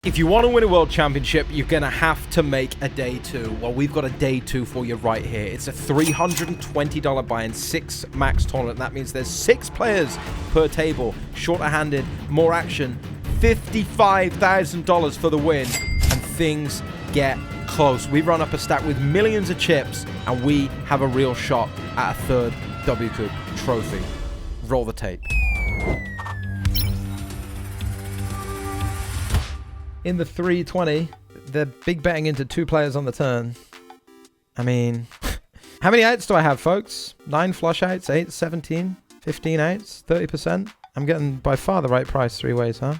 If you want to win a world championship, you're going to have to make a day two. Well, we've got a day two for you right here. It's a $320 buy-in, 6 max tournament. That means there's 6 players per table, shorter-handed, more action, $55,000 for the win, and things get close. We run up a stack with millions of chips, and we have a real shot at a 3rd WCOOP trophy. Roll the tape. In the 320, they're big betting into 2 players on the turn. I mean, how many outs do I have, folks? 9 flush outs, 8, 17, 15 outs, 30%. I'm getting by far the right price 3 ways, huh?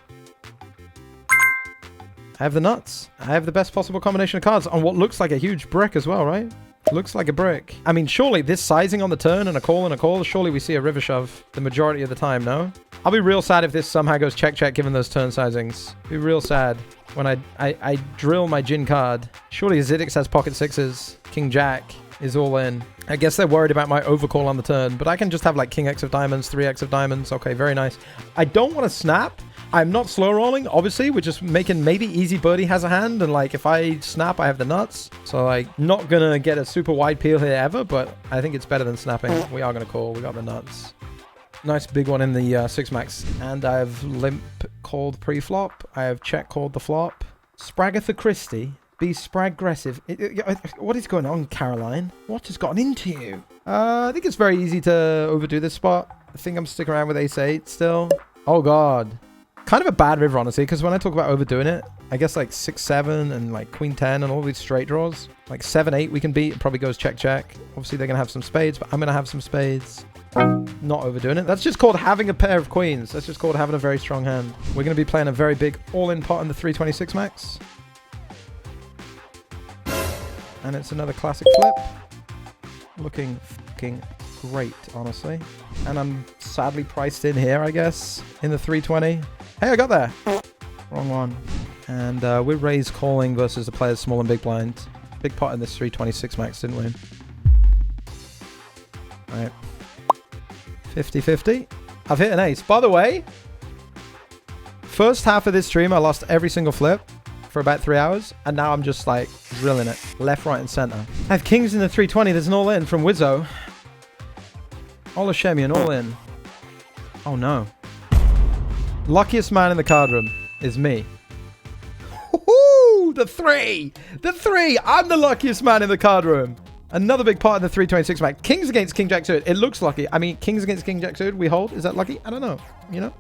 I have the nuts. I have the best possible combination of cards on what looks like a huge brick as well, right? Looks like a brick. I mean, surely this sizing on the turn and a call, surely we see a river shove the majority of the time, no? I'll be real sad if this somehow goes check given those turn sizings. Be real sad when I drill my Jin card. Surely Zidix has pocket 6s. King Jack is all in. I guess they're worried about my overcall on the turn, but I can just have like King X of diamonds, 3X of diamonds. Okay, very nice. I don't want to snap. I'm not slow rolling, obviously. We're just making maybe easy birdie has a hand, and like if I snap, I have the nuts. So like not gonna get a super wide peel here ever, but I think it's better than snapping. We are gonna call. We got the nuts. Nice big one in the 6 max. And I have limp called pre-flop. I have check called the flop. Spragatha Christie. Be sprag-aggressive. What is going on, Caroline? What has gotten into you? I think it's very easy to overdo this spot. I think I'm sticking around with ace-8 still. Oh, God. Kind of a bad river, honestly, because when I talk about overdoing it, I guess like 6-7 and like queen-10 and all these straight draws. Like 7-8 we can beat. It probably goes check-check. Obviously, they're going to have some spades, but I'm going to have some spades. Not overdoing it. That's just called having a pair of queens. That's just called having a very strong hand. We're going to be playing a very big all-in pot in the 326 max. And it's another classic flip. Looking fucking great, honestly. And I'm sadly priced in here, I guess, in the 320. Hey, I got there. Wrong one. And we're raise calling versus the players small and big blind. Big pot in this 326 max, didn't we? All right. 50-50. I've hit an ace. By the way, first half of this stream, I lost every single flip for about 3 hours. And now I'm just like drilling it. Left, right, and center. I have kings in the 320. There's an all-in from Wizzo. Olashemian, all-in. Oh, no. Luckiest man in the card room is me. Woohoo! The 3! The 3! I'm the luckiest man in the card room. Another big part of the 326 max. Kings against King Jack suited. It looks lucky. I mean, kings against King Jack suited. We hold. Is that lucky? I don't know. You know?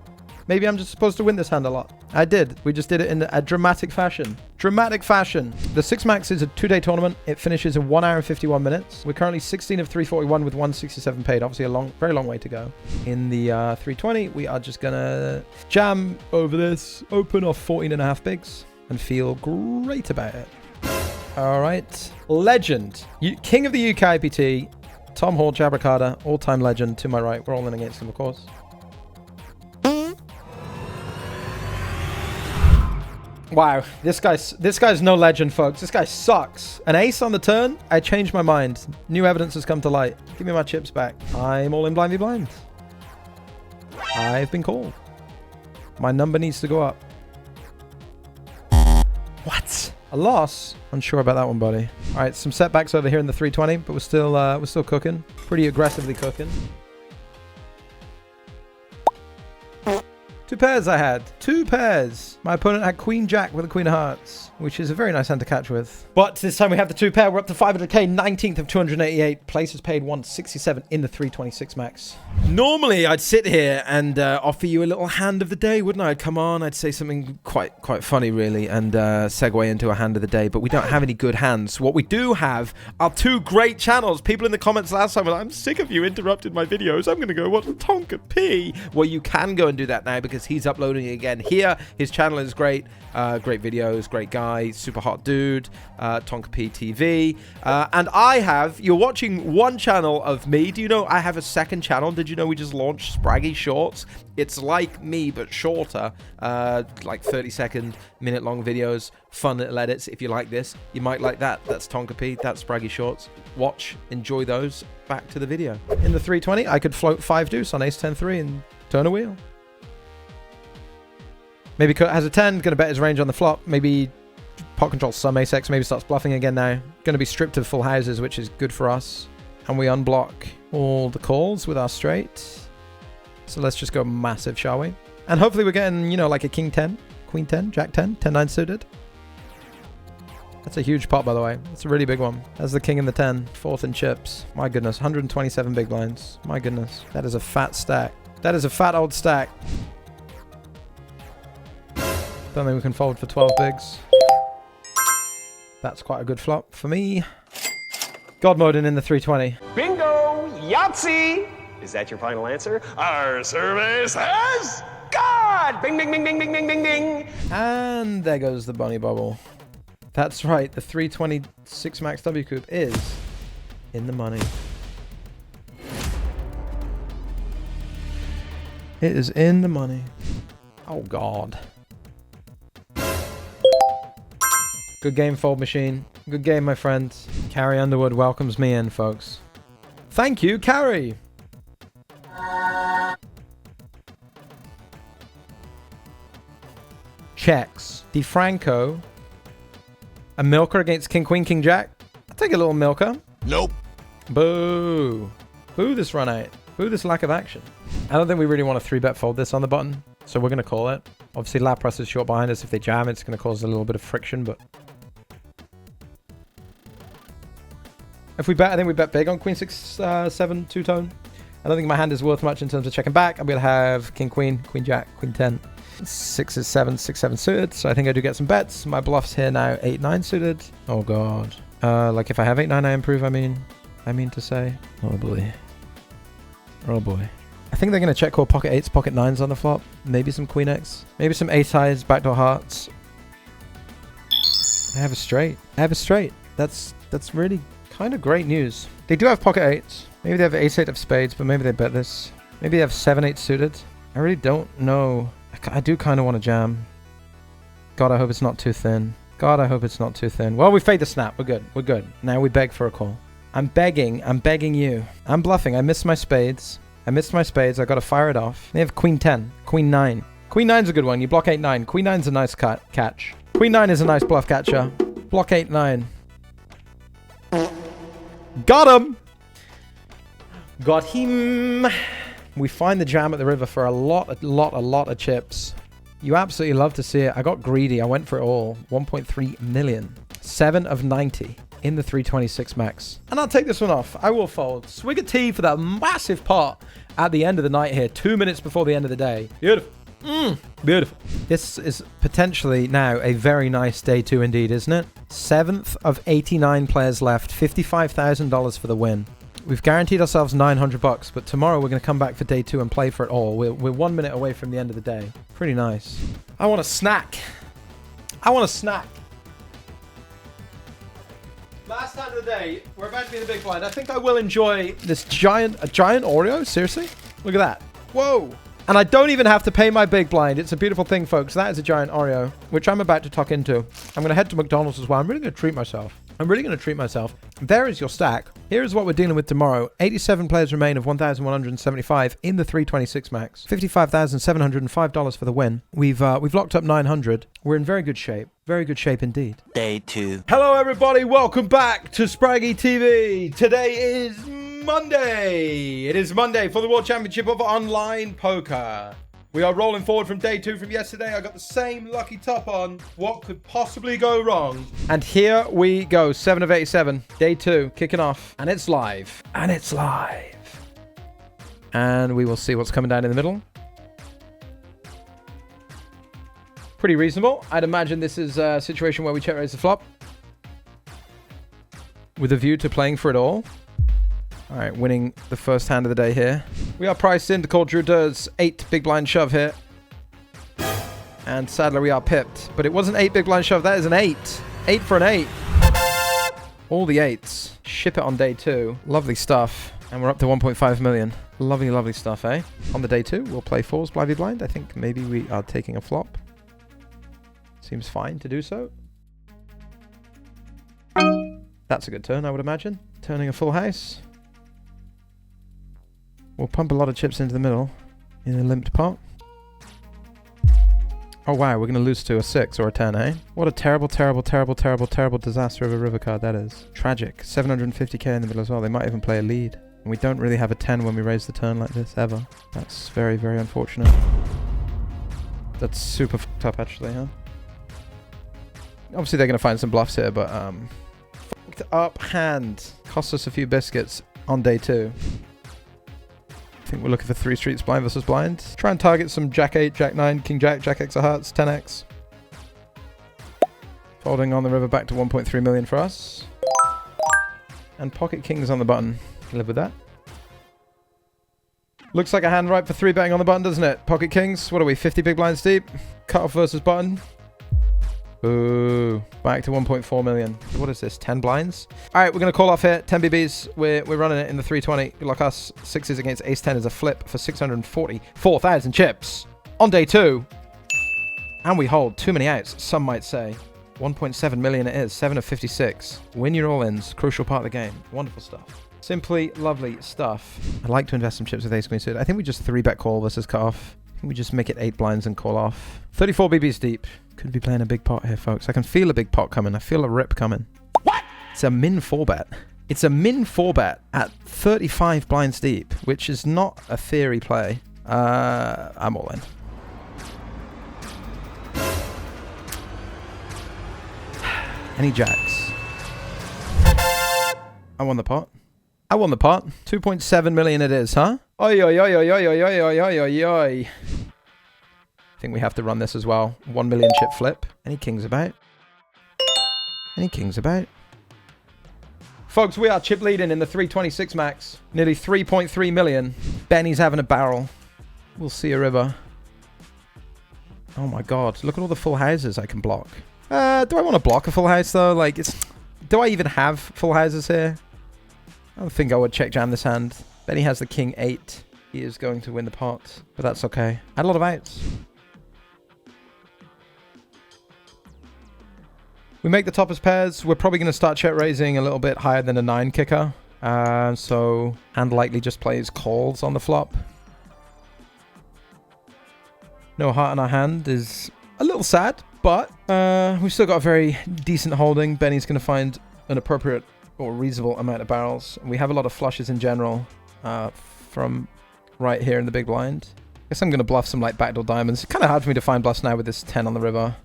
Maybe I'm just supposed to win this hand a lot. I did. We just did it in a dramatic fashion. Dramatic fashion. The 6 max is a 2-day tournament. It finishes in 1 hour and 51 minutes. We're currently 16 of 341 with 167 paid. Obviously a very long way to go. In the 320, we are just going to jam over this, open off 14.5 bigs, and feel great about it. All right. Legend. King of the UK IPT. Tom Hall, Jabricada. All-time legend to my right. We're all in against him, of course. Wow. This guy's no legend, folks. This guy sucks. An ace on the turn. I changed my mind. New evidence has come to light. Give me my chips back. I'm all in blind v blind. I've been called. My number needs to go up. What? A loss? Unsure about that one, buddy. All right, some setbacks over here in the 320, but we're still cooking. Pretty aggressively cooking. 2 pairs I had. 2 pairs. My opponent had Queen Jack with a Queen of Hearts, which is a very nice hand to catch with. But this time we have the 2 pair. We're up to 500k, 19th of 288. Places paid 167 in the 326 max. Normally I'd sit here and offer you a little hand of the day, wouldn't I? I'd come on, I'd say something quite funny really, and segue into a hand of the day, but we don't have any good hands. What we do have are 2 great channels. People in the comments last time were like, I'm sick of you interrupting my videos. I'm going to go watch Tonka P. Well, you can go and do that now because he's uploading it again here. His channel is great. Great videos, great guy, super hot dude, Tonka P TV. And you're watching one channel of me. Do you know I have a second channel? Did you know we just launched Spraggy Shorts? It's like me, but shorter, like 30-second, minute-long videos, fun little edits. If you like this, you might like that. That's Tonka P, that's Spraggy Shorts. Watch, enjoy those. Back to the video. In the 320, I could float 5 deuce on ace 10-3 and turn a wheel. Maybe has a 10, going to bet his range on the flop. Maybe pot controls some ace-x, maybe starts bluffing again now. Going to be stripped of full houses, which is good for us. And we unblock all the calls with our straight. So let's just go massive, shall we? And hopefully we're getting, you know, like a king 10, queen 10, jack 10, 10-9 suited. That's a huge pot, by the way. It's a really big one. That's the king and the 10, fourth in chips. My goodness, 127 big blinds. My goodness, that is a fat stack. That is a fat old stack. Don't think we can fold for 12 bigs. That's quite a good flop for me. God moding in the 320. Bingo! Yahtzee! Is that your final answer? Our survey says God! Bing, bing, bing, bing, bing, bing, bing, bing. And there goes the bunny bubble. That's right, the 326 max WCOOP is in the money. It is in the money. Oh, God. Good game, Fold Machine. Good game, my friends. Carrie Underwood welcomes me in, folks. Thank you, Carrie. Checks. DeFranco. A milker against King, Queen, King, Jack. I'll take a little milker. Nope. Boo. Boo this run out. Boo this lack of action. I don't think we really want to 3-bet fold this on the button, so we're going to call it. Obviously, Lapras is short behind us. If they jam, it's going to cause a little bit of friction, but... If we bet, I think we bet big on Queen 6, 7, two-tone. I don't think my hand is worth much in terms of checking back. I'm going to have King, Queen, Queen, Jack, Queen 10. 6 is 7, 6, 7 suited. So I think I do get some bets. My bluff's here now, 8, 9 suited. Oh, God. Like if I have 8, 9, I improve, I mean to say. Oh, boy. Oh, boy. I think they're going to check call pocket 8s, pocket 9s on the flop. Maybe some Queen X. Maybe some ace highs, backdoor hearts. I have a straight. I have a straight. That's really kind of great news. They do have pocket 8s. Maybe they have ace 8 of spades, but maybe they bet this. Maybe they have 7, 8 suited. I really don't know. I do kind of want to jam. God, I hope it's not too thin. God, I hope it's not too thin. Well, we fade the snap. We're good. We're good. Now we beg for a call. I'm begging you. I'm bluffing. I missed my spades. I got to fire it off. They have Queen 10, Queen 9. Queen 9's a good one. You block 8, 9. Queen 9's a nice catch. Queen 9 is a nice bluff catcher. Block 8, 9. Got him! Got him! We find the jam at the river for a lot of chips. You absolutely love to see it. I got greedy. I went for it all. 1.3 million. 7 of 90 in the 326 max. And I'll take this one off. I will fold. Swig of tea for that massive pot at the end of the night here. 2 minutes before the end of the day. Beautiful. Beautiful. This is potentially now a very nice day 2 indeed, isn't it? 7th of 89 players left. $55,000 for the win. We've guaranteed ourselves $900, but tomorrow we're going to come back for day 2 and play for it all. We're 1 minute away from the end of the day. Pretty nice. I want a snack. I want a snack. Last hand of the day. We're about to be in the big blind. I think I will enjoy this giant Oreo. Seriously? Look at that. Whoa. And I don't even have to pay my big blind. It's a beautiful thing, folks. That is a giant Oreo, which I'm about to tuck into. I'm going to head to McDonald's as well. I'm really going to treat myself. There is your stack. Here's what we're dealing with tomorrow. 87 players remain of 1,175 in the 326 max. $55,705 for the win. We've locked up 900. We're in very good shape. Very good shape indeed. Day 2. Hello, everybody. Welcome back to Spraggy TV. Today is Monday. It is Monday for the World Championship of Online Poker. We are rolling forward from day 2 from yesterday. I got the same lucky top on. What could possibly go wrong? And here we go. 7 of 87. Day 2 kicking off. And it's live. And we will see what's coming down in the middle. Pretty reasonable. I'd imagine this is a situation where we check raise the flop with a view to playing for it all. All right, winning the first hand of the day here. We are priced in to call Drew Durr's 8 big blind shove here. And sadly, we are pipped. But it wasn't 8 big blind shove. That is an 8. 8 for an 8. All the 8s. Ship it on day 2. Lovely stuff. And we're up to 1.5 million. Lovely, lovely stuff, eh? On the day 2, we'll play 4s blindly blind. I think maybe we are taking a flop. Seems fine to do so. That's a good turn, I would imagine. Turning a full house. We'll pump a lot of chips into the middle in a limped pot. Oh, wow. We're going to lose to a 6 or a 10, eh? What a terrible, terrible, terrible, terrible, terrible disaster of a river card that is. Tragic. 750k in the middle as well. They might even play a lead. And we don't really have a 10 when we raise the turn like this, ever. That's very, very unfortunate. That's super fucked up, actually, huh? Obviously, they're going to find some bluffs here, but, fucked up hand. Cost us a few biscuits on day 2. I think we're looking for 3 streets, blind versus blind. Try and target some Jack 8, Jack 9, King Jack, Jack X of hearts, 10x. Folding on the river back to 1.3 million for us. And pocket kings on the button. Live with that. Looks like a hand ripe for 3 betting on the button, doesn't it? Pocket kings. What are we, 50 big blinds deep? Cutoff versus button. Ooh, back to 1.4 million. What is this, 10 blinds? All right, we're going to call off here. 10 BBs. We're running it in the 320. Good luck us. 6s against ace 10 is a flip for 644,000 chips on day 2. And we hold too many outs, some might say. 1.7 million it is. 7 of 56. Win your all-ins. Crucial part of the game. Wonderful stuff. Simply lovely stuff. I'd like to invest some chips with ace queen suited. I think we just 3-bet call versus cutoff. I think we just make it 8 blinds and call off. 34 BBs deep. Could be playing a big pot here, folks. I can feel a big pot coming. I feel a rip coming. What? It's a min 4-bet. It's a min 4-bet at 35 blinds deep, which is not a theory play. I'm all in. Any jacks? I won the pot. I won the pot. 2.7 million it is, huh? Oi, oi, oi, oi, oi, oi, oi, oi, oi, oi. I think we have to run this as well. 1 million chip flip. Any kings about? Any kings about? Folks, we are chip leading in the 326 max. Nearly 3.3 million. Benny's having a barrel. We'll see a river. Oh my god. Look at all the full houses I can block. Do I want to block a full house though? Like, do I even have full houses here? I don't think I would check jam this hand. Benny has the king 8. He is going to win the pot, but that's okay. I had a lot of outs. We make the top as pairs. We're probably going to start check raising a little bit higher than a 9 kicker. So hand likely just plays calls on the flop. No heart in our hand is a little sad, but we've still got a very decent holding. Benny's going to find an appropriate or reasonable amount of barrels. We have a lot of flushes in general from right here in the big blind. I guess I'm going to bluff some like backdoor diamonds. It's kind of hard for me to find bluffs now with this 10 on the river.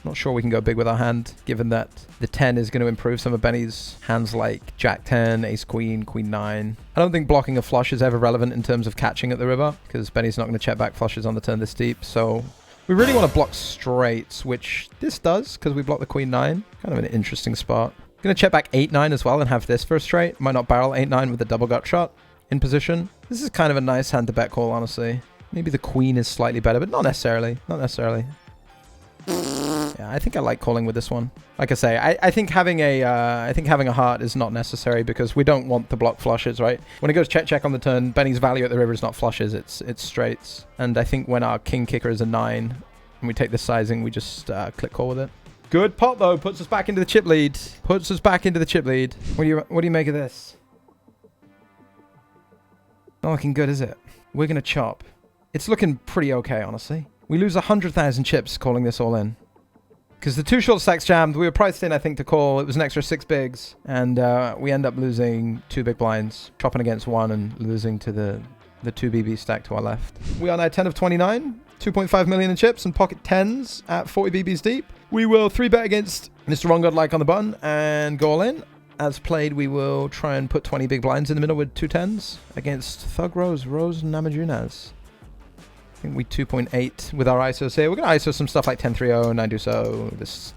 Not sure we can go big with our hand, given that the 10 is going to improve some of Benny's hands like Jack 10, Ace Queen, Queen 9. I don't think blocking a flush is ever relevant in terms of catching at the river, because Benny's not going to check back flushes on the turn this deep. So we really want to block straights, which this does, because we block the Queen 9. Kind of an interesting spot. Going to check back 8-9 as well and have this for a straight. Might not barrel 8-9 with a double gut shot in position. This is kind of a nice hand to bet call, honestly. Maybe the Queen is slightly better, but not necessarily. Not necessarily. Yeah, I think I like calling with this one. Like I say, I think having a heart is not necessary because we don't want the block flushes, right? When it goes check on the turn, Benny's value at the river is not flushes, it's straights. And I think when our king kicker is a 9 and we take the sizing, we just click call with it. Good pot though, puts us back into the chip lead. Puts us back into the chip lead. What do you make of this? Not looking good, is it? We're gonna chop. It's looking pretty okay, honestly. We lose 100,000 chips calling this all in. Because the 2 short stacks jammed, we were priced in, I think, to call. It was an extra 6 bigs. And we end up losing 2 big blinds. Chopping against 1 and losing to the 2 BB stack to our left. We are now 10 of 29. 2.5 million in chips and pocket 10s at 40 BBs deep. We will 3-bet against Mr. Wrong God like on the button and go all in. As played, we will try and put 20 big blinds in the middle with 2 10s against Thug Rose Namajunas. I think we 2.8 with our ISOs here. We're going to ISO some stuff like 10-3-0, 9-2-so, this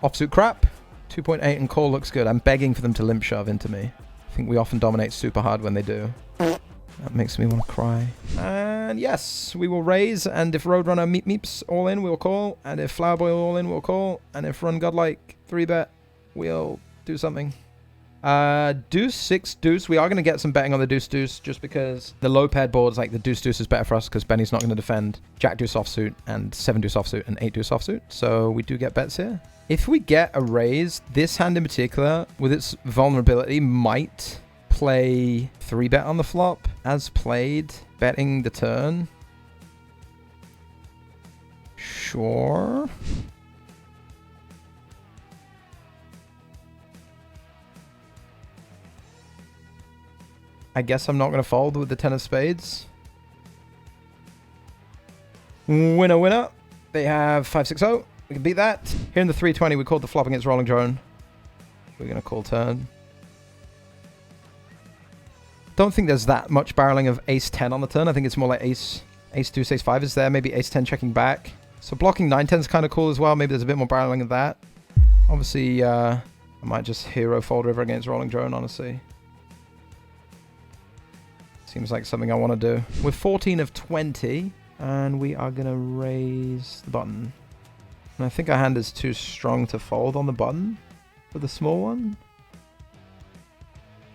offsuit crap. 2.8 and call looks good. I'm begging for them to limp shove into me. I think we often dominate super hard when they do. That makes me want to cry. And yes, we will raise. And if Roadrunner meeps all in, we'll call. And if Flower Boy all in, we'll call. And if Run Godlike 3-bet, we'll do something. Deuce 6 deuce. We are going to get some betting on the deuce deuce just because the low paired boards like the deuce deuce is better for us because Benny's not going to defend Jack deuce offsuit and 7 deuce offsuit and 8 deuce offsuit. So we do get bets here. If we get a raise, this hand in particular with its vulnerability might play 3-bet on the flop as played, betting the turn. Sure. I guess I'm not going to fold with the 10 of spades. Winner, winner. They have 5-6-0. We can beat that. Here in the 320, we called the flop against rolling drone. We're going to call turn. Don't think there's that much barreling of ace-10 on the turn. I think it's more like ace-2, ace-5 is there. Maybe ace-10 checking back. So blocking 9-10 is kind of cool as well. Maybe there's a bit more barreling of that. Obviously, I might just hero fold river against rolling drone, honestly. Seems like something I want to do. We're 14 of 20, and we are going to raise the button. And I think our hand is too strong to fold on the button for the small one.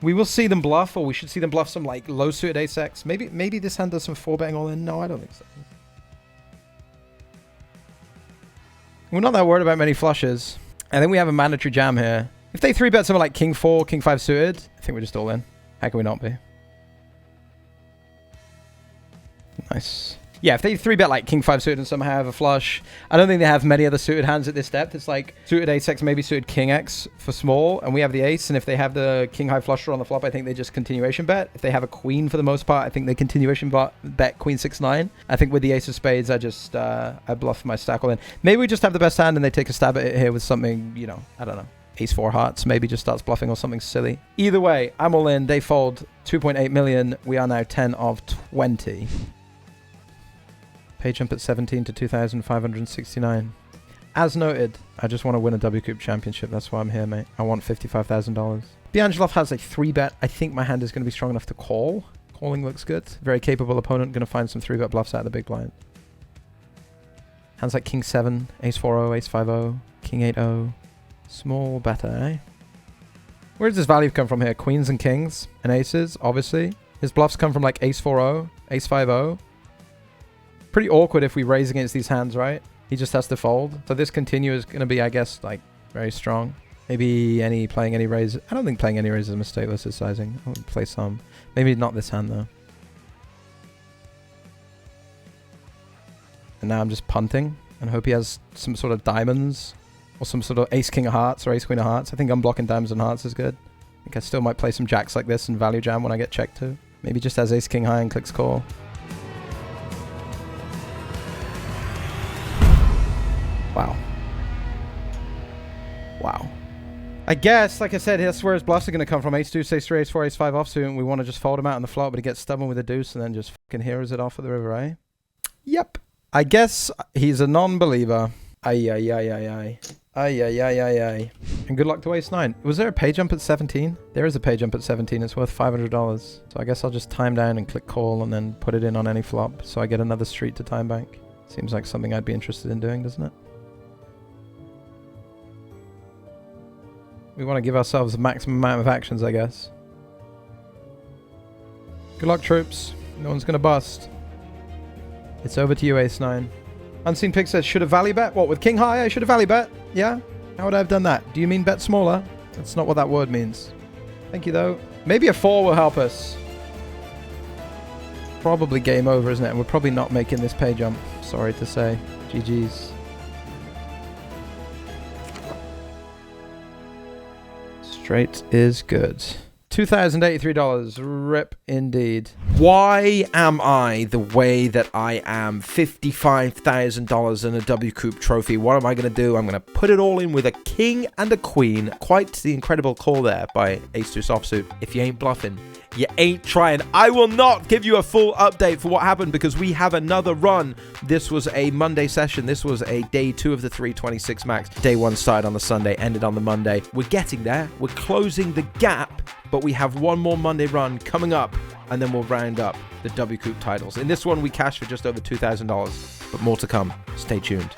We will see them bluff, or we should see them bluff some like low-suited ace-X. Maybe this hand does some 4-betting all-in. No, I don't think so. We're not that worried about many flushes. I think we have a mandatory jam here. If they 3-bet something like king 4, king 5 suited, I think we're just all in. How can we not be? Nice. Yeah, if they 3-bet like king 5 suited and somehow have a flush, I don't think they have many other suited hands at this depth. It's like suited ace-X, maybe suited king-X for small, and we have the ace, and if they have the king-high flush draw on the flop, I think they just continuation bet. If they have a queen for the most part, I think they continuation bet queen 6-9. I think with the ace of spades, I just I bluff my stack all in. Maybe we just have the best hand and they take a stab at it here with something, you know, I don't know. Ace 4 hearts, maybe just starts bluffing or something silly. Either way, I'm all in. They fold 2.8 million. We are now 10 of 20. Pay jump at 17 to 2,569. As noted, I just want to win a WCOOP championship. That's why I'm here, mate. I want $55,000. Biangelov has a 3-bet. I think my hand is going to be strong enough to call. Calling looks good. Very capable opponent. Going to find some 3-bet bluffs out of the big blind. Hands like king 7, ace 4-0, ace 5-0, king 8-0. Small better, eh? Where does this value come from here? Queens and kings and aces, obviously. His bluffs come from like ace 4-0, ace 5-0. Pretty awkward if we raise against these hands, right? He just has to fold. So this continue is going to be, I guess, like very strong. Maybe playing any raise. I don't think playing any raise is a mistake. This is sizing. I'll play some. Maybe not this hand though. And now I'm just punting and hope he has some sort of diamonds or some sort of ace king of hearts or ace queen of hearts. I think unblocking diamonds and hearts is good. I think I still might play some jacks like this and value jam when I get checked too. Maybe just has ace king high and clicks call. Wow. Wow. I guess, like I said, that's where his bluffs are going to come from. Ace 2, ace 3, ace 4, ace 5 offsuit, and we want to just fold him out on the flop, but he gets stubborn with a deuce and then just fucking heroes it off at the river, eh? Yep. I guess he's a non-believer. Ay, ay, ay, ay, ay. Ay, ay, ay, ay, ay. And good luck to ace 9. Was there a pay jump at 17? There is a pay jump at 17. It's worth $500. So I guess I'll just time down and click call and then put it in on any flop so I get another street to time bank. Seems like something I'd be interested in doing, doesn't it? We want to give ourselves the maximum amount of actions, I guess. Good luck, troops. No one's going to bust. It's over to you, ace 9. Unseen Pig says, should have value bet? What, with king high? I should have value bet? Yeah? How would I have done that? Do you mean bet smaller? That's not what that word means. Thank you, though. Maybe a 4 will help us. Probably game over, isn't it? And we're probably not making this pay jump. Sorry to say. GG's. Straight is good. $2,083. Rip indeed. Why am I the way that I am? $55,000 in a WCOOP trophy. What am I going to do? I'm going to put it all in with a king and a queen. Quite the incredible call there by ace-2 offsuit. If you ain't bluffing, you ain't trying. I will not give you a full update for what happened because we have another run. This was a Monday session. This was a day 2 of the 326 max. Day 1 started on the Sunday, ended on the Monday. We're getting there. We're closing the gap, but we have one more Monday run coming up, and then we'll round up the WCOOP titles. In this one, we cashed for just over $2,000, but more to come. Stay tuned.